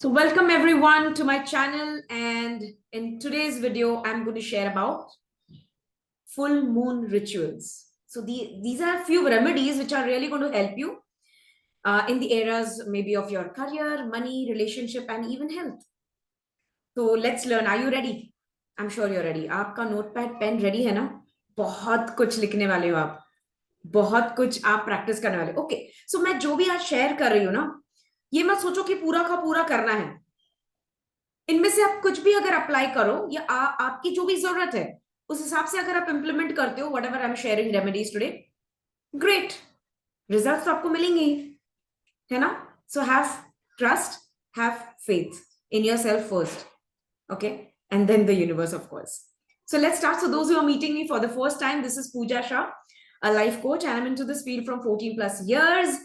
So welcome everyone to my channel, and in today's video I'm going to share about full moon rituals. So these are a few remedies which are really going to help you in the areas maybe of your career, money, relationship and even health. So let's learn. Are you ready? I'm sure you're ready. आपका notepad pen ready है ना? बहुत कुछ लिखने वाले हो आप, बहुत कुछ आप प्रैक्टिस करने वाले। ओके, सो मैं जो भी आज शेयर कर रही हूँ ना, ये मत सोचो कि पूरा का पूरा करना है। इनमें से आप कुछ भी अगर अप्लाई करो या आपकी जो भी जरूरत है उस हिसाब से अगर आप इंप्लीमेंट करते हो, what ever I am sharing remedies today, great results आपको मिलेंगे ही, है ना? So have trust, have faith in yourself first, okay, and then the universe, of course. So let's start. So those who are meeting me for the first time, this is Pooja Shah, a life coach, and I'm into this field from 14 plus years,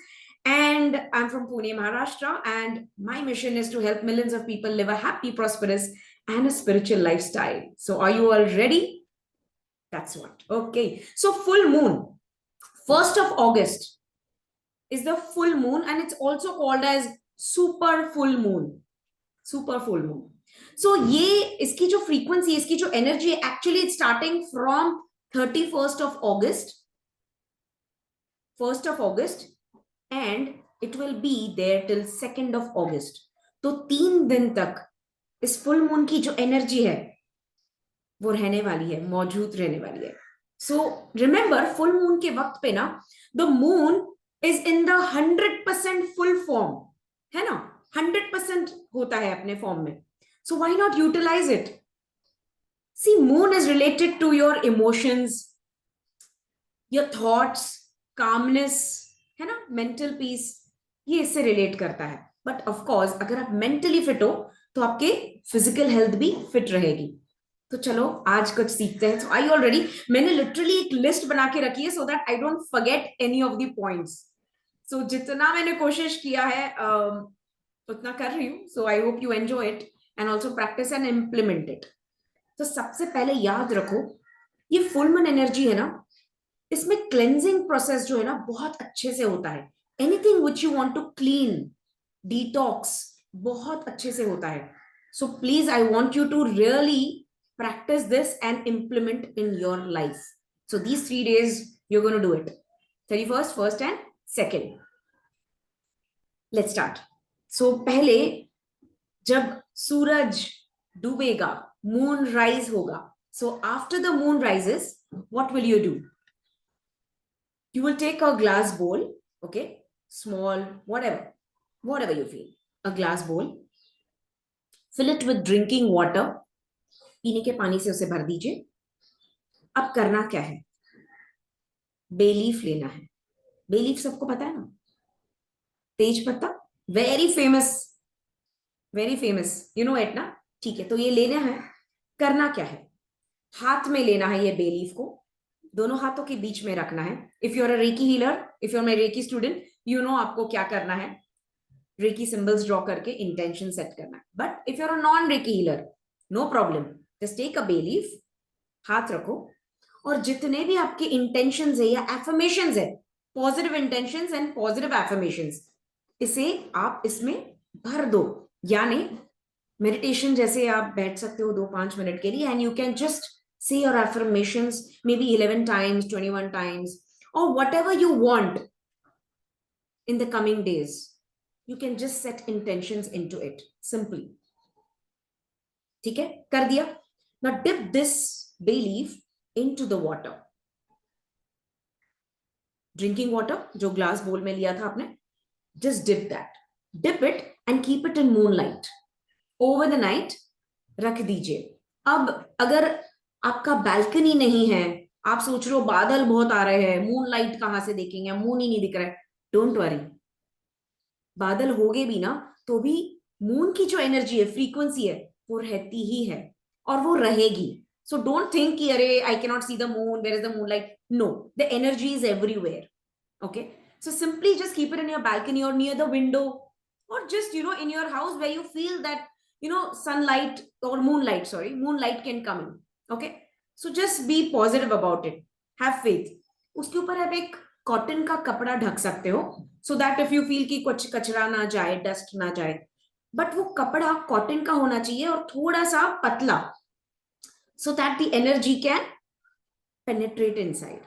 and I'm from Pune, Maharashtra, and my mission is to help millions of people live a happy, prosperous and a spiritual lifestyle. So are you all ready? That's what. Okay, so full moon, 1st of August is the full moon, and it's also called as super full moon. Super full moon. So ये इसकी जो frequency, इसकी जो energy है, actually it's starting from 31st of August, 1st of August, and it will be there till 2nd of August. तो 3 दिन तक इस फुल मून की जो एनर्जी है वो रहने वाली है, मौजूद रहने वाली है. सो रिमेंबर, फुल मून के वक्त पे ना, the moon is in the 100% full form, है ना? 100% होता है अपने फॉर्म में. So why not utilize it? See, moon is related to your emotions, your thoughts, calmness, है ना? Mental peace, ये इससे रिलेट करता है. बट ऑफ कोर्स अगर आप मेंटली फिट हो तो आपके फिजिकल हेल्थ भी फिट रहेगी. तो चलो आज कुछ सीखते हैं. So are you all ready? मैंने लिटरली एक लिस्ट बना के रखी है so that I don't forget any of the points. So जितना मैंने कोशिश किया है उतना कर रही हूँ. So I hope you enjoy it and also practice and implement it. तो सबसे पहले याद रखो, ये फुल मून एनर्जी है ना, इसमें क्लेंजिंग प्रोसेस जो है ना बहुत अच्छे से होता है. Anything which you want to clean, detox, बहुत अच्छे से होता है. So please I want you to really practice this and implement in your life. So these 3 days you're going to do it. 31st, 1st and 2nd. Let's start. So पहले जब सूरज डूबेगा, moon rise होगा. So after the moon rises, what will you do? You will take a glass bowl, okay, small, whatever you feel, a glass bowl, fill it with drinking water, पीने के पानी से उसे भर दीजिए. अब करना क्या है? बे लीफ लेना है. बे लीफ सबको पता है ना, तेज पत्ता, very famous, you know it ना? ठीक है, तो ये लेना है. करना क्या है? हाथ में लेना है ये बे लीफ को, दोनों हाथों के बीच में रखना है. If you are a reiki healer, if you are my reiki student, you know आपको क्या करना है. रेकी सिंबल्स ड्रॉ करके इंटेंशन सेट करना है. But if you are a non reiki healer, no problem, just take a bay leaf, हाथ रखो, और जितने भी आपके इंटेंशंस है या एफर्मेशंस है, positive intentions and positive affirmations, इसे आप इसमें भर दो. यानी मेडिटेशन जैसे आप बैठ सकते हो 2-5 मिनट के लिए, and you can just say your affirmations maybe 11 times, 21 times, or whatever you want in the coming days. You can just set intentions into it simply. ठीक है, कर दिया. Now dip this bay leaf into the water. Drinking water जो glass bowl में लिया था आपने, just dip it and keep it in moonlight. Over the night रख दीजिए. अब अगर आपका बैल्कनी नहीं है, आप सोच रहे हो बादल बहुत आ रहे हैं, मून लाइट कहां से देखेंगे, मून ही नहीं दिख रहा है, डोंट वरी. बादल होगे भी ना तो भी मून की जो एनर्जी है, फ्रीक्वेंसी है, वो रहती ही है और वो रहेगी. सो डोंट थिंक कि अरे I can not see the moon, where is the moon light. No, the energy is everywhere. Okay, so simply just keep it in your balcony और नियर द विंडो, और just in your house where you feel that sunlight or moonlight can come in. Okay, so just be positive about it, have faith. उसके ऊपर आप एक cotton का कपड़ा ढक सकते हो so that if you feel कि कुछ कचरा ना जाए, डस्ट ना जाए, बट वो कपड़ा कॉटन का होना चाहिए और थोड़ा सा पतला, so that the energy can penetrate inside,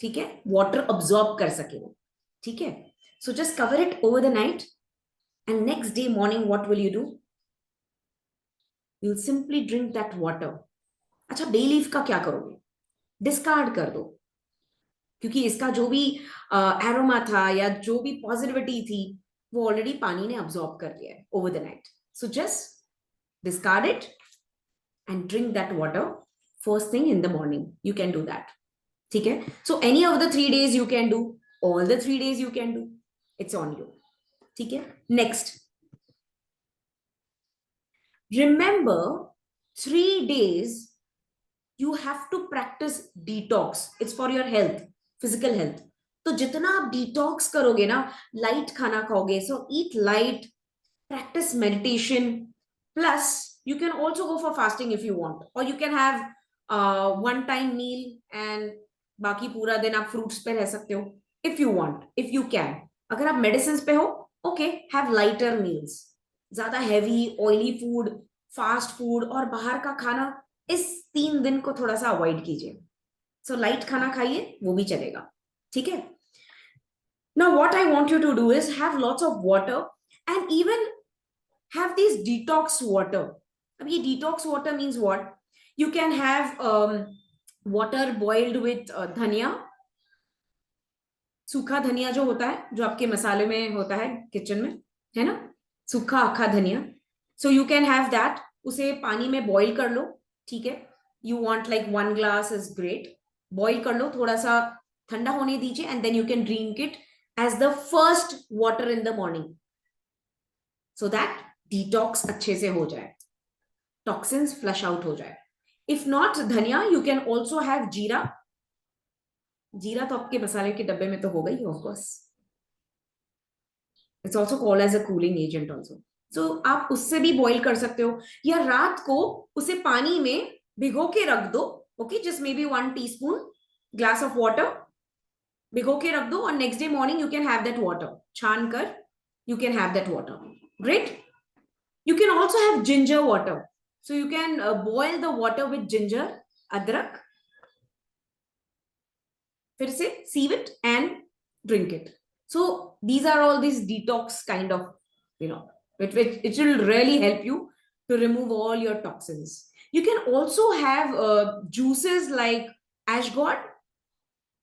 ठीक है, वाटर अब्सॉर्ब कर सके वो, ठीक है. So just cover it over the night and next day morning what will you do, you will simply drink that water. अच्छा, बे लीफ का क्या करोगे? डिस्कार्ड कर दो, क्योंकि इसका जो भी एरोमा था या जो भी पॉजिटिविटी थी वो ऑलरेडी पानी ने अब्सॉर्ब कर लिया है over the night. So just discard it and drink that water first thing in the morning. You can do that. ठीक है. So any of the 3 days you can do, all the 3 days you can do. It's on you. ठीक है. Next, remember 3 days you have to practice detox. It's for your health, physical health. तो जितना आप detox करोगे ना, light खाना खाओगे, so eat light, practice meditation, plus you can also go for fasting if you want, or you can have one time meal and बाकी पूरा दिन आप फ्रूट्स पे रह सकते हो if you want, if you can. अगर आप मेडिसिन पे हो, okay, have lighter meals. ज्यादा heavy oily food, fast food और बाहर का खाना इस 3 दिन को थोड़ा सा अवॉइड कीजिए. सो लाइट खाना खाइए, वो भी चलेगा, ठीक है. Now what I want you to do is have lots of water and even have these detox water. अब ये detox water means what? You can have water boiled with धनिया, सूखा धनिया जो होता है, जो आपके मसाले में होता है किचन में, है ना, सूखा अखा धनिया. So you can have that. उसे पानी में बॉईल कर लो, ठीक है. You want like 1 glass is great. Boil कर लो, थोड़ा सा ठंडा होने दीजिए and then you can drink it as the first water in the morning, so that detox अच्छे से हो जाए, टॉक्सिन्स फ्लश आउट हो जाए. If not dhania, you can also have jeera. जीरा तो आपके मसाले के डब्बे में तो होगा ही, of course. It's also called as a cooling agent also. So आप उससे भी बॉईल कर सकते हो, या रात को उसे पानी में भिगो के रख दो. Okay, just may be 1 teaspoon glass of water भिगो के रख दो और next day morning you can have that water, छान कर you can have that water. Great. You can also have ginger water. So you can boil the water with ginger, adrak. फिर से sieve it and drink it. So these are all these detox kind of, you know, it will really help you to remove all your toxins. You can also have juices like ashgod.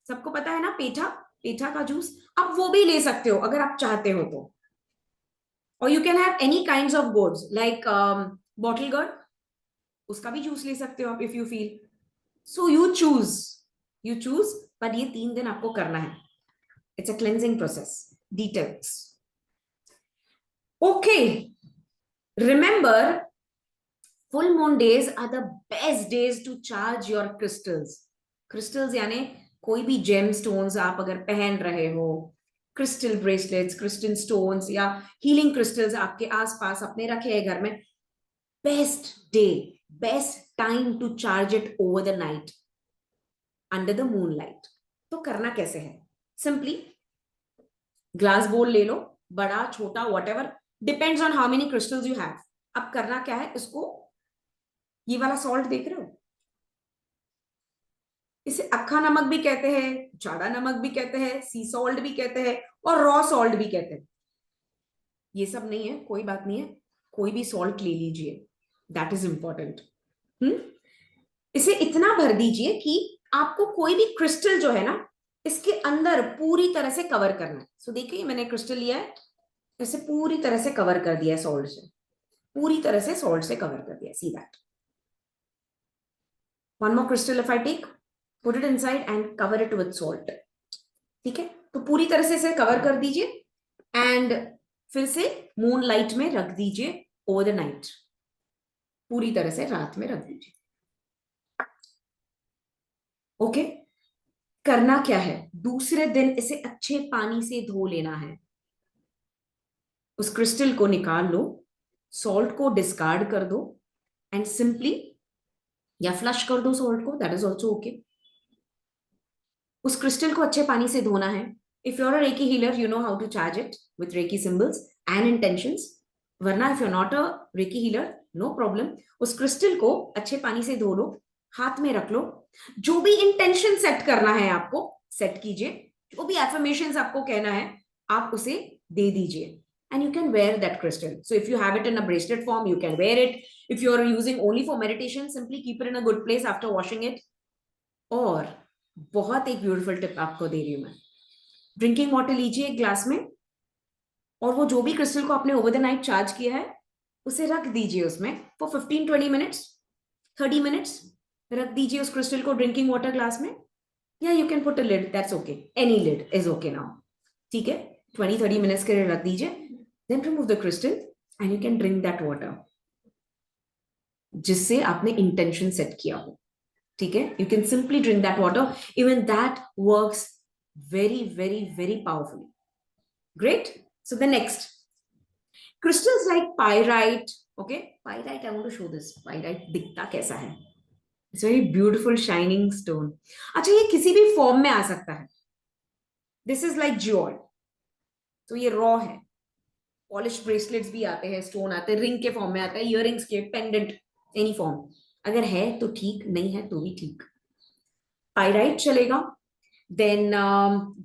सबको पता है ना, पेठा, पेठा का juice. आप वो भी ले सकते हो अगर आप चाहते हो तो. और you can have any kinds of gourds like bottle gourd, उसका भी जूस ले सकते हो आप if you feel. So you choose, पर ये 3 दिन आपको करना है. It's a cleansing process, detox. Okay, remember full moon days are the best days to charge your crystals. Crystals यानी कोई भी जेम स्टोन्स आप अगर पहन रहे हो, क्रिस्टल ब्रेसलेट्स, क्रिस्टल स्टोन्स या हीलिंग क्रिस्टल्स आपके आसपास अपने रखे हैं घर में, best day, best time to charge it over the night under the moon light. तो करना कैसे है? सिंपली ग्लास बोल ले लो, बड़ा छोटा what ever, depends on how many crystals you have. अब करना क्या है, इसको, ये वाला सॉल्ट देख रहे हो, इसे अक्खा नमक भी कहते हैं, जाड़ा नमक भी कहते हैं, सी सॉल्ट भी कहते हैं और रॉ सॉल्ट भी कहते हैं. ये सब नहीं है, कोई बात नहीं है, कोई भी सॉल्ट ले लीजिए, दैट इज इंपॉर्टेंट. इसे इतना भर दीजिए कि आपको कोई भी क्रिस्टल जो है ना, इसके अंदर पूरी तरह से कवर करना है. सो देखिए, मैंने क्रिस्टल लिया है, इसे पूरी तरह से कवर कर दिया है सॉल्ट से, पूरी तरह से सॉल्ट से कवर कर दिया. See that. One more crystal if I take, put it inside and cover it with salt. ठीक है, तो पूरी तरह से इसे कवर कर दीजिए एंड फिर से मून लाइट में रख दीजिए ओवर द नाइट. पूरी तरह से रात में रख दीजिए. ओके. करना क्या है, दूसरे दिन इसे अच्छे पानी से धो लेना है. उस क्रिस्टल को निकाल लो, सॉल्ट को डिस्कार्ड कर दो एंड सिंपली, या फ्लश कर दो सॉल्ट को, दैट इज ऑल्सो ओके. उस क्रिस्टल को अच्छे पानी से धोना है If you're a Reiki healer, you know how to charge it with Reiki symbols and intentions. वरना if you're not a Reiki healer, no problem. उस क्रिस्टल को अच्छे पानी से धो लो, हाथ में रख लो, जो भी इंटेंशन सेट करना है आपको सेट कीजिए, जो भी एफर्मेशंस आपको कहना है आप उसे दे दीजिए. And you can wear that crystal. So if you have it in a bracelet form, you can wear it. If you're using only for meditation, simply keep it in a good place after washing it. और बहुत एक beautiful tip आपको दे रही हूं मैं. Drinking water लीजिए एक glass में, और वो जो भी क्रिस्टल को आपने ओवर द नाइट चार्ज किया है उसे रख दीजिए उसमें फॉर 15-20 मिनट्स, 30 मिनट्स रख दीजिए उस क्रिस्टल को ड्रिंकिंग वाटर ग्लास में. या you can put a lid, that's okay, any lid is okay now. ठीक है, 20-30 मिनट्स के लिए रख दीजिए. Then remove the crystal and you can drink that water जिससे आपने इंटेंशन सेट किया हो. ठीक है, you can simply drink that water. Even that works very very powerfully. Great. So the next crystals like pyrite. Okay, pyrite, I want to show this. Pyrite दिखता कैसा है? It's very beautiful shining stone. अच्छा, ये किसी भी form में आ सकता है. This is like jewel. तो ये रॉ है. पॉलिश ब्रेसलेट्स भी आते हैं, स्टोन आते हैं, रिंग के फॉर्म में आता है, इयररिंग्स के, पेंडेंट, एनी फॉर्म. अगर है तो ठीक, नहीं है तो भी ठीक. पायराइट चलेगा. Then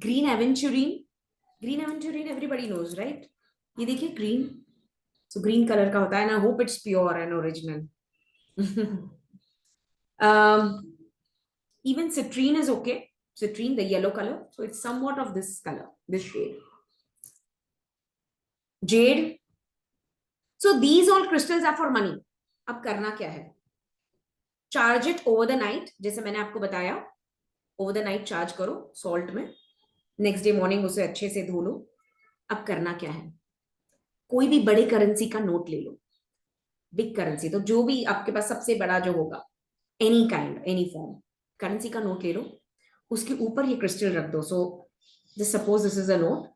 green aventurine. Green aventurine everybody knows, right? ये देखिए green. So green color का होता है, and I hope it's pure and original. Even citrine is okay. Citrine, the yellow color. So it's somewhat of this color, this shade. Jade. So these all crystals are for money. अब करना क्या है? Charge it over the night. जैसे मैंने आपको बताया, over the night charge करो salt में, नेक्स्ट डे मॉर्निंग उसे अच्छे से धो लो. अब करना क्या है? कोई भी बड़ी करेंसी का नोट ले लो, बिग करेंसी, तो जो भी आपके पास सबसे बड़ा जो होगा, any kind, any form, currency का नोट ले लो, उसके ऊपर ये क्रिस्टल रख दो. So this, suppose this is a note,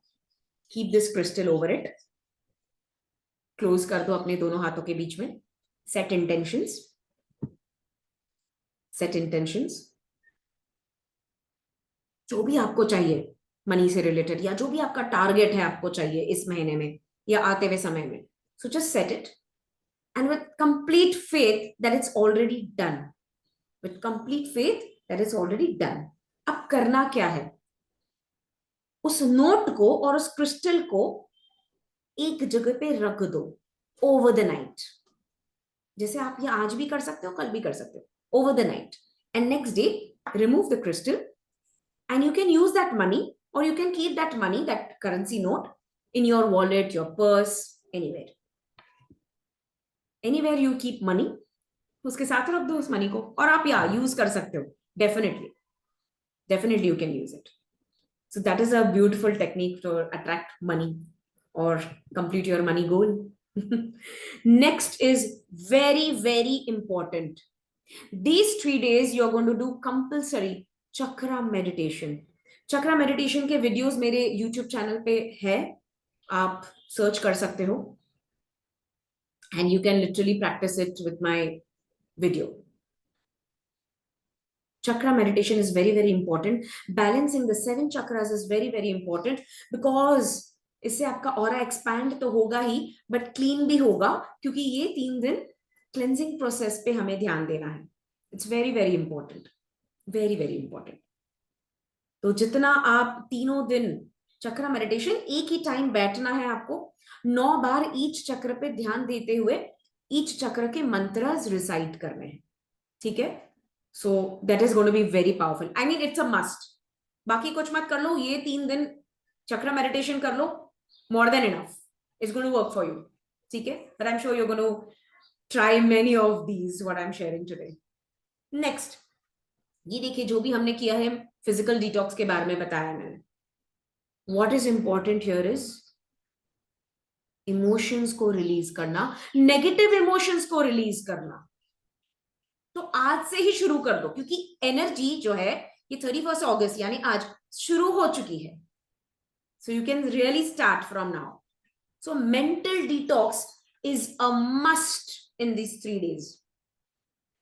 keep this crystal over it, close कर दो अपने दोनों हाथों के बीच में. सेट इंटेंशंस, सेट इंटेंशंस, जो भी आपको चाहिए मनी से रिलेटेड, या जो भी आपका टारगेट है आपको चाहिए इस महीने में या आते हुए समय में. So just set it and with complete faith that it's already done. With complete faith that it's already done. अब करना क्या है? उस नोट को और उस क्रिस्टल को एक जगह पे रख दो ओवर द नाइट. जैसे आप ये आज भी कर सकते हो, कल भी कर सकते हो, over the night. And next day remove the crystal. And you can use that money, or you can keep that money, that currency note, in your wallet, your purse, anywhere. Anywhere you keep money, उसके साथ रख दो उस money को. और आप या use कर सकते हो, definitely you can use it. So that is a beautiful technique to attract money or complete your money goal. Next is very very important. These 3 days you're going to do compulsory chakra meditation. Chakra meditation के videos मेरे YouTube channel पे है, आप search कर सकते हो, and you can literally practice it with my video. Chakra meditation is very very important. Balancing the 7 chakras is very very important, because इससे आपका ऑरा एक्सपैंड तो होगा ही, बट क्लीन भी होगा, क्योंकि ये 3 दिन क्लेंजिंग प्रोसेस पे हमें ध्यान देना है. It's very very important, very very important. तो जितना आप 3 दिन चक्र मेडिटेशन, एक ही टाइम बैठना है आपको, 9 बार ईच चक्र पे ध्यान देते हुए ईच चक्र के मंत्रस रिसाइट करने हैं. ठीक है, so that is going to be very powerful. I mean it's a must. बाकी कुछ मत कर लो, ये 3 दिन चक्र मेडिटेशन कर लो, more than enough. It's going to work for you. ठीक है, but I am sure you are going to try many of these what I am sharing today. Next, ये देखिए जो भी हमने किया है, फिजिकल डिटॉक्स के बारे में बताया मैंने. What is important here is emotions को रिलीज करना, नेगेटिव इमोशंस को रिलीज करना. तो आज से ही शुरू कर दो, क्योंकि एनर्जी जो है ये 31 अगस्त यानी आज शुरू हो चुकी है. So you can really start from now. So mental detox is a must in this 3 days.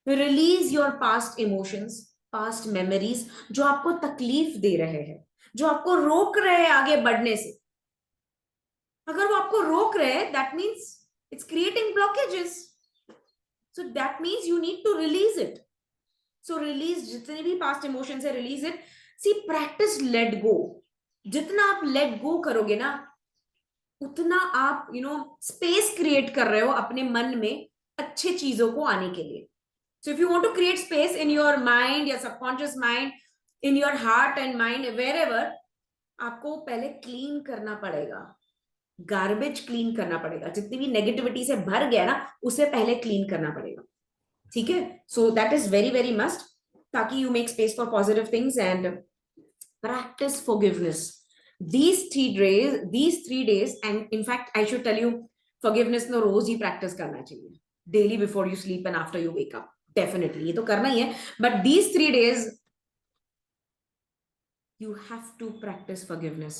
Release your past emotions, past memories जो आपको तकलीफ दे रहे हैं, जो आपको रोक रहे हैं आगे बढ़ने से। अगर वो आपको रोक रहे हैं, that means it's creating blockages, so that means you need to release it. So release, जितने भी पास्ट इमोशंस है, release it. See, practice let go. जितना आप लेट गो करोगे ना, उतना आप स्पेस क्रिएट कर रहे हो अपने मन में अच्छे चीजों को आने के लिए। So if you want to create space in your mind या subconscious mind, in your heart and mind, wherever, आपको पहले क्लीन करना पड़ेगा। गार्बेज क्लीन करना पड़ेगा, जितनी भी नेगेटिविटी से भर गया ना, उसे पहले क्लीन करना पड़ेगा। ठीक है? So that is very very must, ताकि you make space for positive things and practice forgiveness. these 3 days, and in fact I should tell you, forgiveness no रोज ही प्रैक्टिस करना चाहिए, daily before you sleep and after you wake up, definitely ये तो करना ही है। But these 3 days you have to practice forgiveness.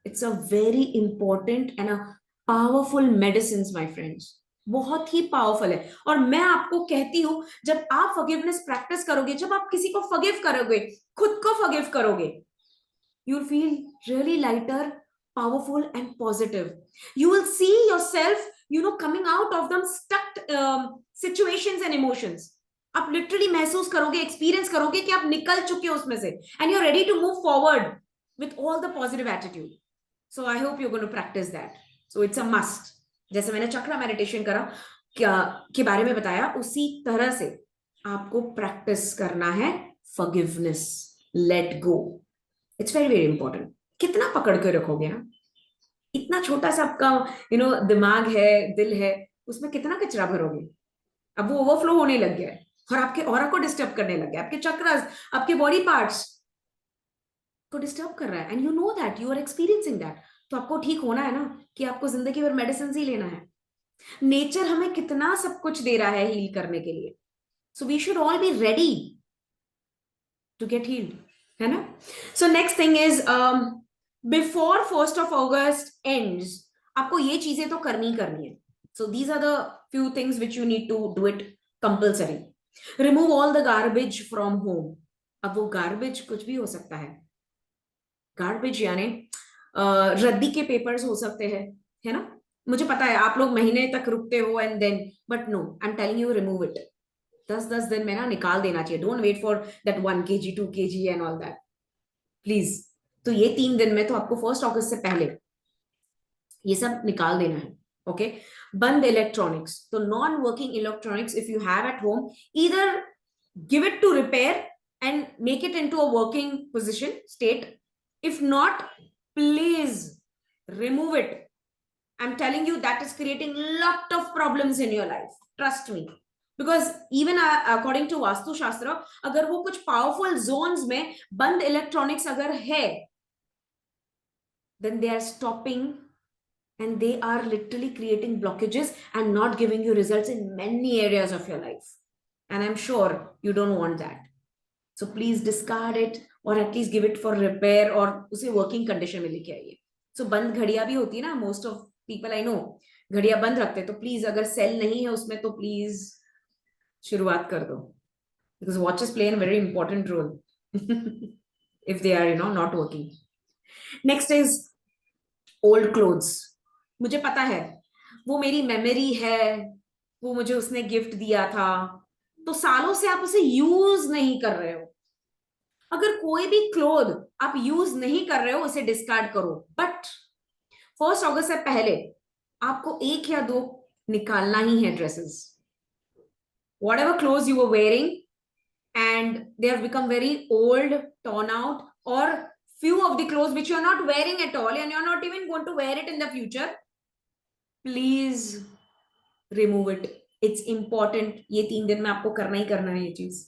It's a very important and a powerful medicines, my friends. बहुत ही पावरफुल है। और मैं आपको कहती हूं, जब आप फॉरगिवनेस प्रैक्टिस करोगे, जब आप किसी को फॉरगिव करोगे, खुद को फॉरगिव करोगे, you'll feel really lighter, powerful and positive. You will see yourself coming out of them stuck situations and emotions. आप लिटरली महसूस करोगे, एक्सपीरियंस करोगे कि आप निकल चुके हो उसमें से, and you are ready to move forward with all the positive attitude. So I hope you going to practice that. So it's a must. जैसे मैंने चक्र मेडिटेशन करा क्या के बारे में बताया, उसी तरह से आपको प्रैक्टिस करना है forgiveness, let go. It's very very important. कितना पकड़ के रखोगे ना, इतना छोटा सा आपका दिमाग है, दिल है, उसमें कितना कचरा भरोगे। अब वो ओवरफ्लो होने लग गया है और आपके ऑरा को डिस्टर्ब करने लग गया, आपके चक्रास, आपके बॉडी पार्ट्स को डिस्टर्ब कर रहा है, and you know that, you are experiencing that. तो आपको ठीक होना है ना, कि आपको जिंदगी भर मेडिसिन ही लेना है। नेचर हमें कितना सब कुछ दे रहा है हील करने के लिए। So we should all be ready to get healed, है ना? So next thing is, before 1st of August ends, आपको ये चीजें तो करनी करनी है। So these are the few things which you need to do it compulsory. Remove all the garbage from home. अब वो गार्बेज कुछ भी हो सकता है। गार्बेज यानी रद्दी के पेपर्स हो सकते हैं, है ना? मुझे पता है आप लोग महीने तक रुकते हो and then, but no, I am telling you, remove it. 10-10 दिन में ना निकाल देना चाहिए। Don't wait for that 1 kg 2 kg and all that, please. तो ये 3 दिन में तो आपको 1st August से पहले ये सब निकाल देना है। ओके? बंद इलेक्ट्रॉनिक्स, तो non working electronics if you have at home, either give it to repair and make it into a working position state. If not, please remove it. I'm telling you, that is creating lot of problems in your life, trust me. Because even according to vastu शास्त्र, अगर वो कुछ powerful zones में बंद electronics अगर है, then they are stopping and they are literally creating blockages and not giving you results in many areas of your life. And I'm sure you don't want that. So please discard it or at least give it for repair और उसे working condition में लेके आइए। So बंद घड़ियां भी होती है ना, most of people I know घड़ियां बंद रखते हैं, तो प्लीज अगर सेल नहीं है उसमें तो प्लीज शुरुआत कर दो, because watches play a very important role if they are not working. Next is old clothes. मुझे पता है वो मेरी मेमोरी है, वो मुझे उसने गिफ्ट दिया था, तो सालों से आप उसे यूज नहीं कर रहे हो। अगर कोई भी क्लोथ आप यूज नहीं कर रहे हो, उसे डिस्कार्ड करो। बट 1st August से पहले आपको 1 या 2 निकालना ही है dresses. Whatever clothes you were wearing and they have become very old, torn out, or few of the clothes which you are not wearing at all and you are not even going to wear it in the future, please remove it. It's important. ये 3 दिन में आपको करना ही करना है ये चीज।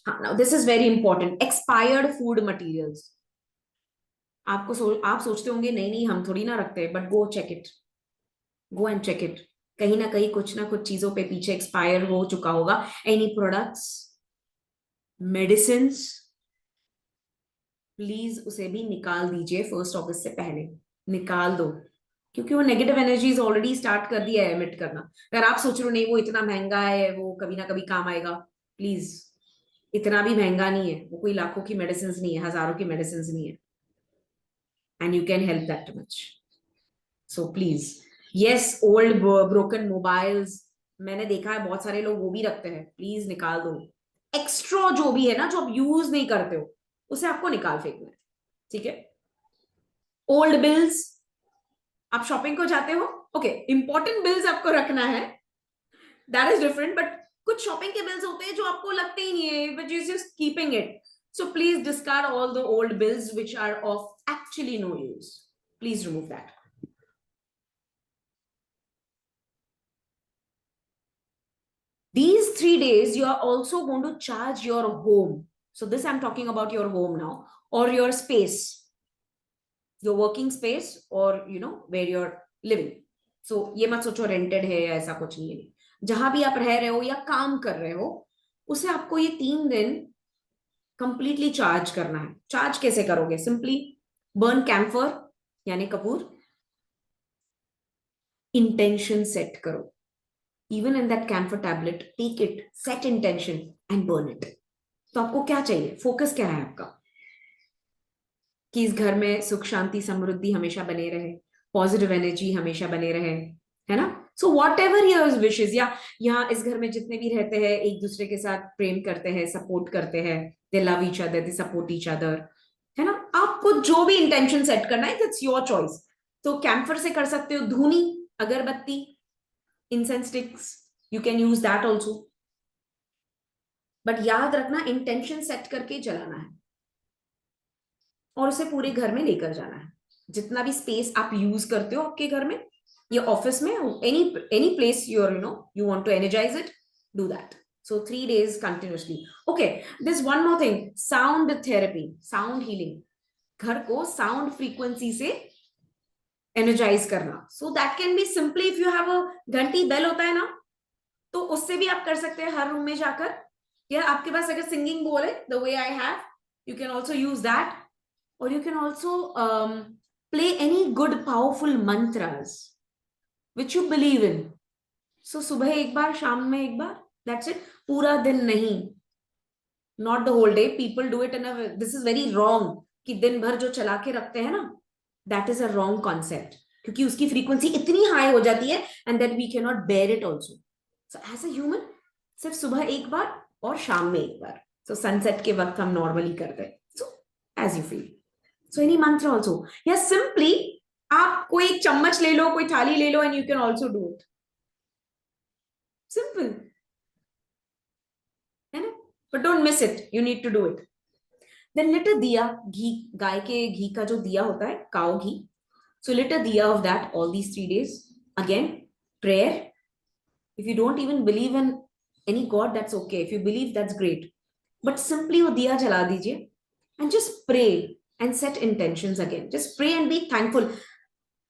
हाँ, now this is very important. Expired food materials. आप सोचते होंगे नहीं नहीं हम थोड़ी ना रखते, but go check it, go and check it. कहीं ना कुछ चीजों पे पीछे एक्सपायर हो चुका होगा। एनी प्रोडक्ट्स, मेडिसिन, प्लीज उसे भी निकाल दीजिए 1st August से पहले, निकाल दो। क्योंकि वो नेगेटिव एनर्जीज ऑलरेडी स्टार्ट कर दिया है एमिट करना। अगर आप सोच रहे हो नहीं वो इतना महंगा है, वो कभी ना कभी काम आएगा, प्लीज इतना भी महंगा नहीं है, वो कोई लाखों की मेडिसिन नहीं है, हजारों की मेडिसिन नहीं है, and you can help that much. So please, yes, old broken mobiles, मैंने देखा है बहुत सारे लोग वो भी रखते हैं, प्लीज निकाल दो. एक्स्ट्रा जो भी है ना, जो आप यूज नहीं करते हो, उसे आपको निकाल फेंकना है. ठीक है. ओल्ड बिल्स, आप शॉपिंग को जाते हो, ओके, इंपॉर्टेंट बिल्स आपको रखना है, दैट इज डिफरेंट, बट कुछ शॉपिंग के बिल्स होते हैं जो आपको लगते ही नहीं है, but you just keeping it. So please discard all the old bills which are of actually no use. Please remove that. These 3 days, you are also going to charge your home. So this I'm talking about your home now, or your space, your working space, or where you're living. So ये मत सोचो rented है या ऐसा कुछ नहीं है. जहां भी आप रह रहे हो या काम कर रहे हो, उसे आपको ये 3 दिन कंप्लीटली चार्ज करना है. चार्ज कैसे करोगे? सिंपली बर्न कैम्फर, यानी कपूर. इंटेंशन सेट करो. Even in that camphor tablet, take it, set intention and burn it. तो आपको क्या चाहिए? फोकस क्या है आपका? कि इस घर में सुख शांति समृद्धि हमेशा बने रहे, पॉजिटिव एनर्जी हमेशा बने रहे, है ना? So what ever your wishes, या यहाँ इस घर में जितने भी रहते हैं एक दूसरे के साथ प्रेम करते हैं, सपोर्ट करते हैं, दे love each other, they support each other, है ना? आपको जो भी इंटेंशन सेट करना है, दैट्स योर चॉइस. तो कैम्फर से कर सकते हो, धूनी, अगरबत्ती, incense sticks, you can use that also. But याद रखना, इंटेंशन सेट करके जलाना है और उसे पूरे घर में लेकर जाना है. जितना भी स्पेस आप यूज करते हो आपके घर में या ऑफिस में, any any place you want to energise it, do that. So 3 days continuously. Okay, there's one more thing. Sound therapy, sound healing. घर को साउंड फ्रीक्वेंसी से एनर्जाइज करना. So that can be simply, if you have a घंटी bell होता है ना, तो उससे भी आप कर सकते हैं हर रूम में जाकर. या आपके पास अगर सिंगिंग बोल है, the way I have, you can also use that. Or you can also play any good powerful mantras which you believe in. So सुबह एक बार, शाम में एक बार, that's it. पूरा दिन नहीं, not the whole day. People do it in a, this is very wrong, कि दिन भर जो चला के रखते हैं ना, that is a wrong concept, क्योंकि उसकी फ्रीक्वेंसी इतनी हाई हो जाती है and that we cannot bear it also. So as a human, सिर्फ सुबह एक बार और शाम में एक बार. So sunset के वक्त हम नॉर्मली करते हैं. So as you feel. So any mantra also. या simply आप कोई एक चम्मच ले लो, कोई थाली ले लो, and you can also do it. Simple, है ना? But don't miss it. You need to do it. Then lit a diya, घी, गाय के घी का जो दिया होता है, cow ghee. So lit a diya of that all these 3 days. Again, prayer. If you don't even believe in any god, that's okay. If you believe, that's great. But simply वो दिया जला दीजिए and just pray and set intentions again. Just pray and be thankful.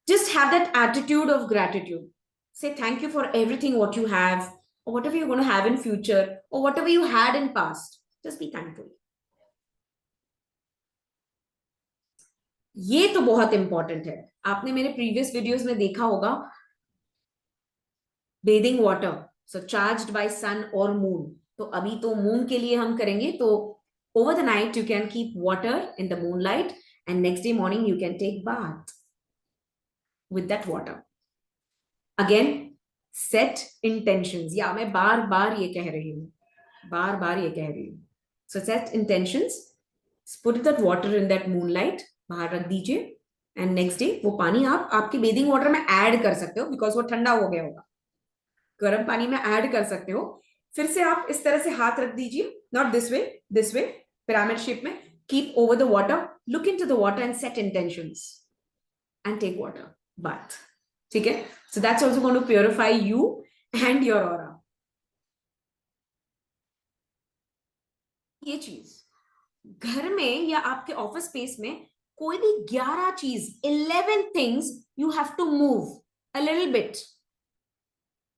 Just have that attitude of gratitude. Say thank you for everything what you have, or whatever you're going to have in future, or whatever you had in past. Just be thankful. ये तो बहुत important है. आपने मेरे previous videos में देखा होगा, bathing water, so charged by sun और मून. तो अभी तो मून के लिए हम करेंगे. तो over the night you can keep water in the moonlight, and next day morning you can take bath with that water. Again, set intentions. या मैं बार बार ये कह रही हूँ, बार बार ये कह रही हूँ. So set intentions, put that water in that moonlight, बाहर रख दीजिए, and next day वो पानी आप आपके बेदिंग वाटर में ऐड कर सकते हो, बिकॉज वो ठंडा हो गया होगा. गर्म पानी में ऐड कर सकते हो. फिर से आप इस तरह से हाथ रख दीजिए, not this way, pyramid shape में. Keep over the water, look into the water and set intentions and take water bath. ठीक है? So that's also going to purify you and your aura. ये चीज घर में या आपके ऑफिस स्पेस में कोई भी 11 चीज, 11 things you have to move a little bit.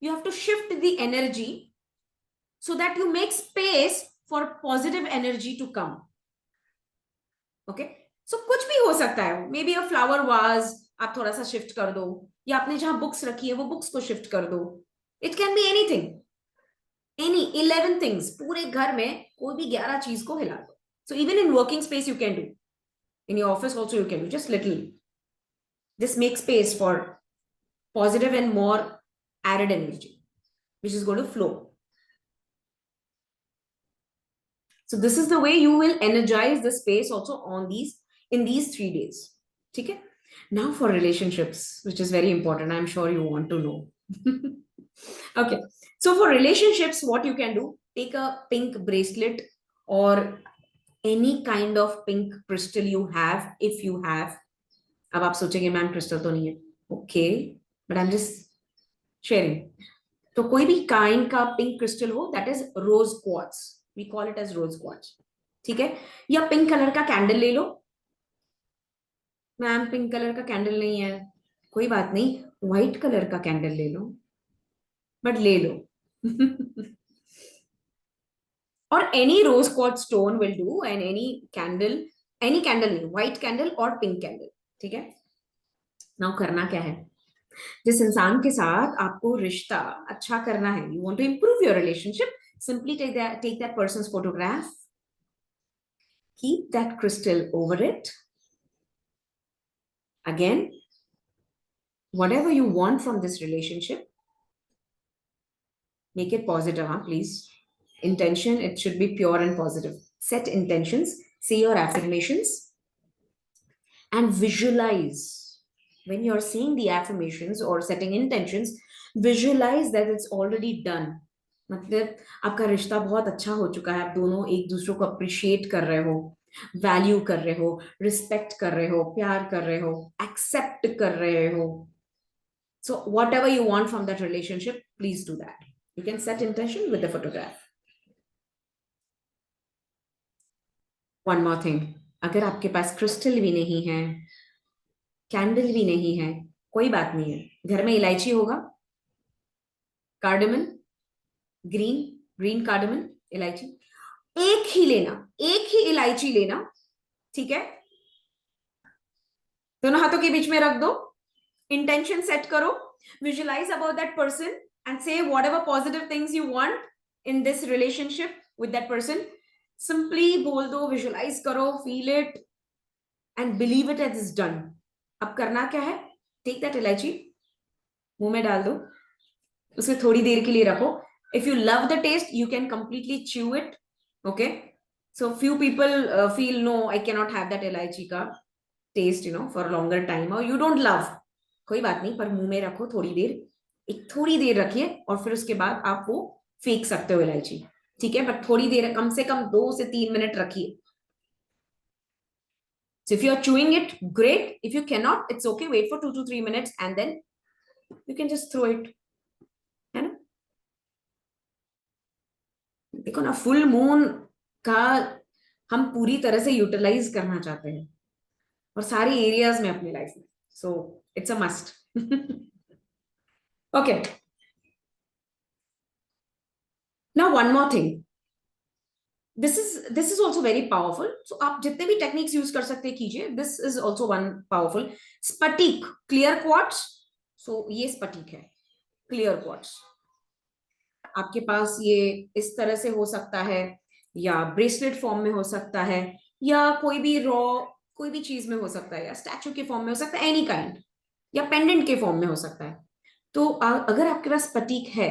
You have to shift the energy so that you make space for positive energy to come. Okay? So कुछ भी हो सकता है. May be a flower was आप थोड़ा सा shift कर दो, या आपने जहां बुक्स रखी है वो बुक्स को शिफ्ट कर दो. It can be anything. Any 11 things, पूरे घर में कोई भी 11 चीज को हिला दो. So even in working space you can do, in your office also you can do, just little. Just make space for positive and more added energy, which is going to flow. So this is the way you will energize the space also on these in these 3 days. Okay. Now for relationships, which is very important. I'm sure you want to know. Okay. So for relationships, what you can do, take a pink bracelet or any kind of pink crystal you have, if you have. अब आप सोचेंगे ma'am crystal तो नहीं है. Okay, but I am just sharing. तो कोई भी kind का पिंक क्रिस्टल हो, that is rose quartz, we call it as rose quartz. ठीक है. या पिंक कलर का कैंडल ले लो. मैम पिंक कलर का कैंडल नहीं है, कोई बात नहीं, व्हाइट कलर का कैंडल ले लो, बट ले लो. और any rose quartz stone will do, and any candle नहीं, व्हाइट कैंडल और पिंक कैंडल. ठीक है. नाउ करना क्या है, जिस इंसान के साथ आपको रिश्ता अच्छा करना है, you want to improve your relationship, simply take that person's photograph, keep that crystal over it. Again, whatever you want from this relationship, make it positive, please. Intention, it should be pure and positive. Set intentions, say your affirmations, and visualize. When you're saying the affirmations or setting intentions, visualize that it's already done. मतलब आपका रिश्ता बहुत अच्छा हो चुका है, आप दोनों एक दूसरे को अप्रिशिएट कर रहे हो, वैल्यू कर रहे हो, रिस्पेक्ट कर रहे हो, प्यार कर रहे हो, एक्सेप्ट कर रहे हो. So whatever you want from that relationship, please do that. You can set intention with the photograph. One more thing, अगर आपके पास क्रिस्टल भी नहीं है, कैंडल भी नहीं है, कोई बात नहीं है, घर में इलायची होगा, कार्डमन, ग्रीन कार्डमन इलायची, एक ही लेना, एक ही इलायची लेना. ठीक है. दोनों हाथों के बीच में रख दो, इंटेंशन सेट करो, visualise about that person and say whatever positive things you want in this relationship with that person. Simply बोल दो, विजुअलाइज करो, feel it and believe it as is done. अब करना क्या है, टेक दैट इलायची, मुंह में डाल दो, उसे थोड़ी देर के लिए रखो. If you love the taste, you can completely chew it. Okay. So few people feel no, I can not have that इलायची का टेस्ट, फॉर लॉन्गर टाइम, और यू डोंट लव, कोई बात नहीं, पर मुंह में रखो थोड़ी देर, एक थोड़ी देर रखिए, और फिर उसके बाद आप वो फेंक सकते हो इलायची. ठीक है. बट थोड़ी देर, कम से कम 2 से 3 मिनट रखिए. So if you are chewing it, great. If you cannot, it's okay. Wait for 2 to 3 minutes and then you can just throw it. है ना. देखो ना, फुल मून का हम पूरी तरह से यूटिलाइज करना चाहते हैं, और सारे एरियाज में अपनी लाइफ में. सो it's a must. Okay. Now one more thing, this is also very powerful. So आप जितने भी टेक्निक्स यूज कर सकते कीजिए. This is also one powerful. स्फटिक, क्लियर क्वार्ट्ज. सो ये स्फटिक है, क्लियर क्वार्ट्ज. आपके पास ये इस तरह से हो सकता है, या ब्रेसलेट फॉर्म में हो सकता है, या कोई भी कोई भी चीज में हो सकता है, या स्टैचू के फॉर्म में हो सकता है, एनी काइंड, या पेंडेंट के फॉर्म में हो सकता है. तो अगर आपके पास स्फटिक है,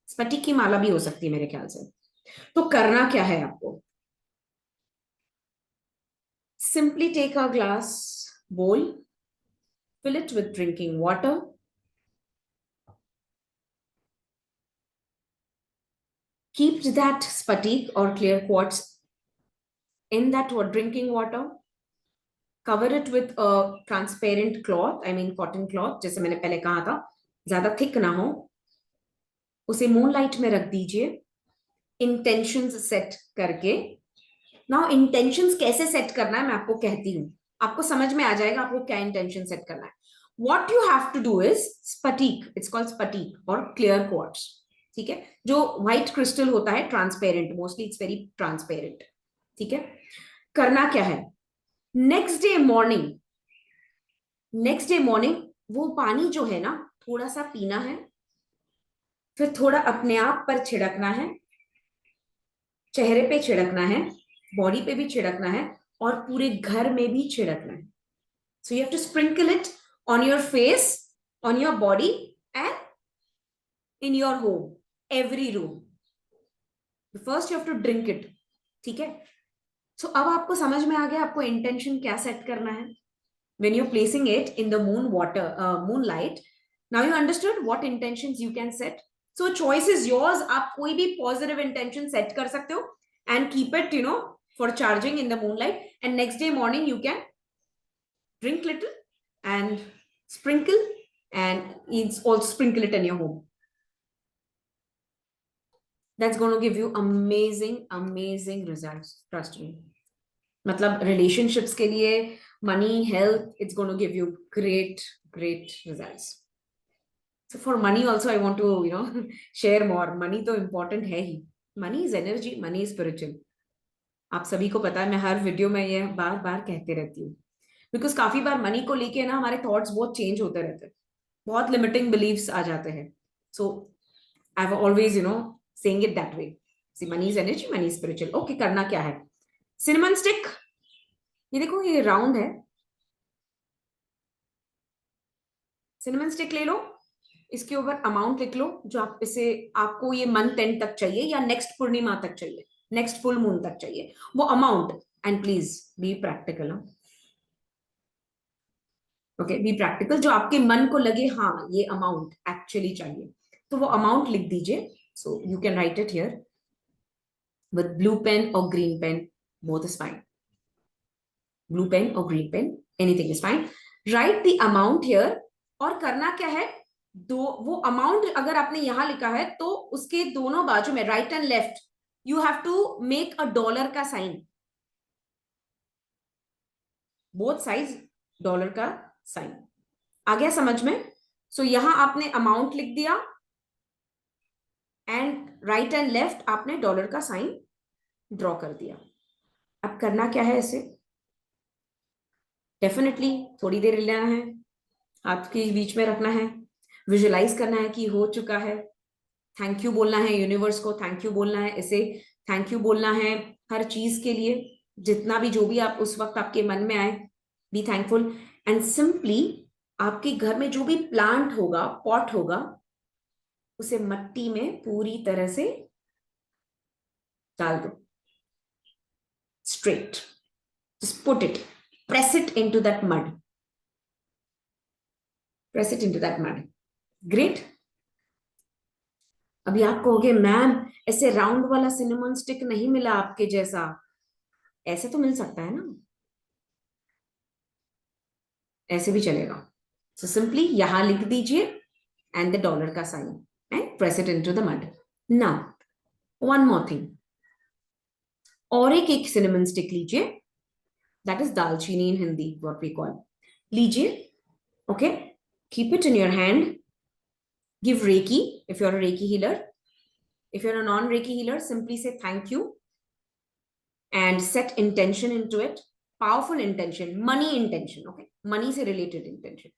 स्फटिक की माला भी हो सकती है मेरे ख्याल से. तो करना क्या है आपको, simply take a glass bowl, fill it with drinking water, keep that spatik or clear quartz in that drinking water, cover it with a transparent cloth, I mean cotton cloth, जैसे मैंने पहले कहा था, ज्यादा थिक ना हो. उसे moonlight में रख दीजिए, इंटेंशंस सेट करके. नाउ इंटेंशंस कैसे सेट करना है मैं आपको कहती हूँ, आपको समझ में आ जाएगा आपको क्या इंटेंशन सेट करना है. What you have to do is स्फटिक, it's called स्फटिक और क्लियर क्वार्ट्ज. ठीक है. जो व्हाइट क्रिस्टल होता है, transparent, mostly it's very transparent. ठीक है. करना क्या है, नेक्स्ट डे मॉर्निंग वो पानी जो है ना, थोड़ा सा पीना है, फिर थोड़ा अपने आप पर छिड़कना है, चेहरे पे छिड़कना है, बॉडी पे भी छिड़कना है, और पूरे घर में भी छिड़कना है. So you have to sprinkle it on your face, on your body, and in your home, every room. First you have to drink it. ठीक है. सो अब आपको समझ में आ गया आपको इंटेंशन क्या सेट करना है. When you're placing it in the moonlight, now you understood what intentions you can set. So choice is yours. आप कोई भी positive intention set कर सकते हो and keep it, for charging in the moonlight. And next day morning you can drink little and sprinkle, and it's also sprinkle it in your home. That's going to give you amazing results. Trust me. मतलब relationships के लिए, money, health, it's going to give you great results. So for money also I want to share more. Money तो important है ही. Money is energy, money is spiritual. आप सभी को पता है, मैं हर वीडियो में ये बार बार कहते रहती हूँ. बिकॉज काफी बार मनी को लेके ना हमारे थॉट्स बहुत चेंज होते रहते हैं, बहुत लिमिटिंग बिलीव्स आ जाते हैं. So I have always saying it that way. See money is energy, money is spiritual. Okay, करना क्या है. सिनेमन स्टिक, ये देखो, ये राउंड है. सिनेमन स्टिक ले लो, इसके ऊपर अमाउंट लिख लो जो आप इसे, आपको ये मंथ एंड तक चाहिए या नेक्स्ट पूर्णिमा तक चाहिए, नेक्स्ट फुल मून तक चाहिए, वो amount. And please be practical. Okay, be practical. जो आपके मन को लगे हाँ ये अमाउंट एक्चुअली चाहिए, तो वो अमाउंट लिख दीजिए. So you can write it here with blue pen और green pen, both is fine. Blue pen और green pen, anything is fine. Write the amount here. और करना क्या है, दो, वो अमाउंट अगर आपने यहां लिखा है तो उसके दोनों बाजू में, right and left, you have to make a dollar का साइन. बोथ साइड डॉलर का साइन. आ गया समझ में. सो यहां आपने अमाउंट लिख दिया एंड राइट एंड लेफ्ट आपने डॉलर का साइन ड्रॉ कर दिया. अब करना क्या है इसे, डेफिनेटली थोड़ी देर लेना है, हाथ के बीच में रखना है, विजुलाइज करना है कि हो चुका है. थैंक यू बोलना है यूनिवर्स को, थैंक यू बोलना है इसे, थैंक यू बोलना है हर चीज के लिए, जितना भी जो भी आप उस वक्त आपके मन में आए, बी थैंकफुल. एंड सिंपली आपके घर में जो भी प्लांट होगा, पॉट होगा, उसे मट्टी में पूरी तरह से डाल दो. Straight, just put it, press it into that mud. Press it into that mud. Great. अभी आप कहोगे मैम ऐसे राउंड वाला सिनेमन स्टिक नहीं मिला आपके जैसा. ऐसे तो मिल सकता है ना, ऐसे भी चलेगा. सो सिंपली यहां लिख दीजिए एंड द डॉलर का sign and press it into the mud. Now one more thing, और एक सिनेमन स्टिक लीजिए, that is dalchini in Hindi, what we call. लीजिए, okay, keep it in your hand. Give reiki if you're a reiki healer. If you're a non-reiki healer, simply say thank you and set intention into it. Powerful intention, money intention. Okay, money से related intention,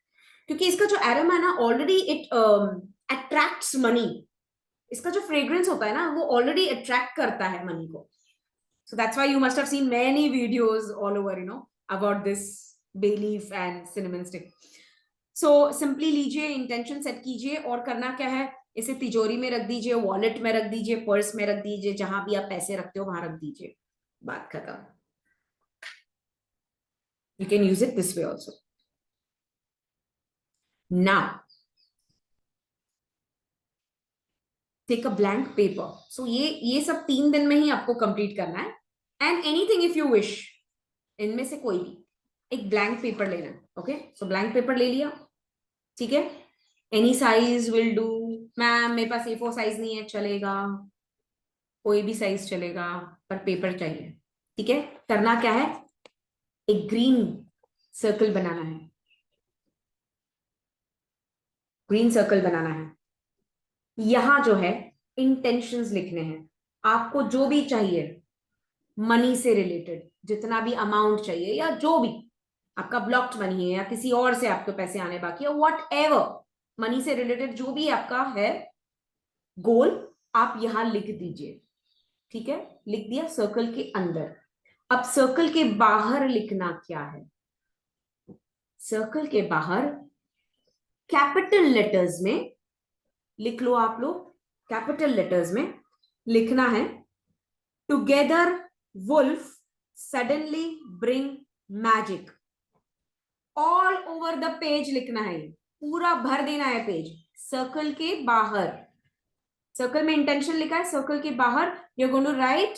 क्योंकि इसका जो aroma है ना, already it attracts money. इसका जो fragrance होता है ना, वो ऑलरेडी अट्रैक्ट करता है मनी को. So that's why you must have seen many videos all over, about this bay leaf and cinnamon stick. So simply लीजिए, इंटेंशन सेट कीजिए, और करना क्या है, इसे तिजोरी में रख दीजिए, वॉलेट में रख दीजिए, पर्स में रख दीजिए, जहां भी आप पैसे रखते हो वहां रख दीजिए. बात खत्म. You can use it this way also. Now take a blank paper. So ये सब 3 दिन में ही आपको कंप्लीट करना है. And anything if you wish, इनमें से कोई भी एक ब्लैंक पेपर लेना. ओके, सो ब्लैंक पेपर ले लिया. ठीक है, any size will do. Ma'am मेरे पास A4 साइज नहीं है, चलेगा, कोई भी साइज चलेगा, पर पेपर चाहिए. ठीक है, करना क्या है, एक ग्रीन सर्कल बनाना है. ग्रीन सर्कल बनाना है. यहां जो है इंटेंशंस लिखने हैं. आपको जो भी चाहिए मनी से रिलेटेड, जितना भी अमाउंट चाहिए, या जो भी आपका ब्लॉक्ड मनी है, या किसी और से आपके पैसे आने बाकी है, व्हाट एवर मनी से रिलेटेड जो भी आपका है गोल, आप यहां लिख दीजिए. ठीक है, लिख दिया सर्कल के अंदर। अब सर्कल के बाहर लिखना क्या है? सर्कल के बाहर कैपिटल लेटर्स में लिख लो आप लोग, कैपिटल लेटर्स में लिखना है, together wolf suddenly bring magic. All over the page लिखना है, पूरा भर देना है पेज। सर्कल के बाहर, सर्कल में इंटेंशन लिखा है, सर्कल के बाहर you are going to write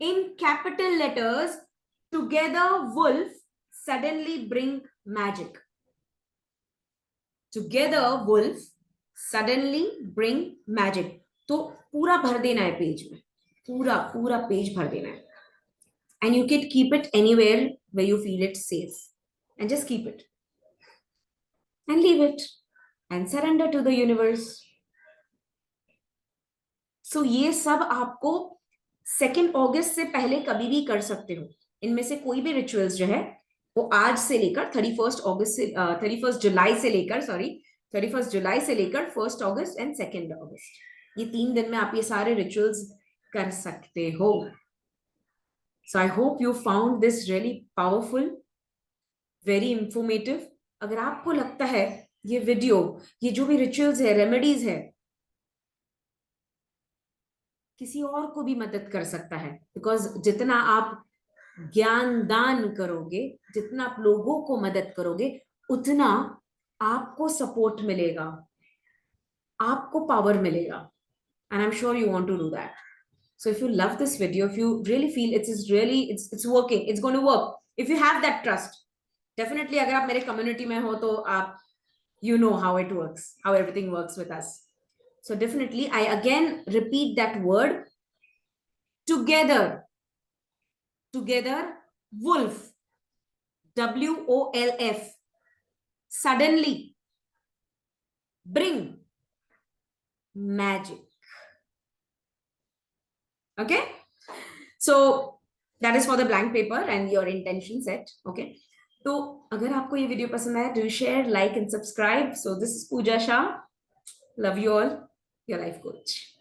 in capital letters, together wolf suddenly bring magic. Together wolf suddenly bring magic. तो पूरा भर देना है पेज में, पूरा पूरा पेज भर देना है। And you can keep it anywhere where you feel it safe, and just keep it and leave it and surrender to the universe. So ये सब आपको 2 अगस्त से पहले कभी भी कर सकते हो। इनमें से कोई भी रिचुअल्स जो है वो आज से लेकर 31 जुलाई से लेकर 31 जुलाई से लेकर 1 अगस्त एंड 2 अगस्त, ये 3 दिन में आप ये सारे रिचुअल्स कर सकते हो। So I hope you found this really powerful, very informative. अगर आपको लगता है ये वीडियो, ये जो भी रिचुअल्स है, रेमेडीज है, किसी और को भी मदद कर सकता है, बिकॉज जितना आप ज्ञान दान करोगे, जितना आप लोगों को मदद करोगे, उतना आपको सपोर्ट मिलेगा, आपको पावर मिलेगा। And I am sure you want to do that. So if you love this video, if you really feel it's working, it's going to work, if you have that trust, definitely अगर आप मेरे community में हो तो आप you know how it works, how everything works with us. So definitely I again repeat that word, together, wolf, WOLF, suddenly bring magic. Okay, so that is for the blank paper and your intention set. Okay, तो अगर आपको ये video पसंद आया, do share, like and subscribe. So this is Pooja Shah. Love you all. Your life coach.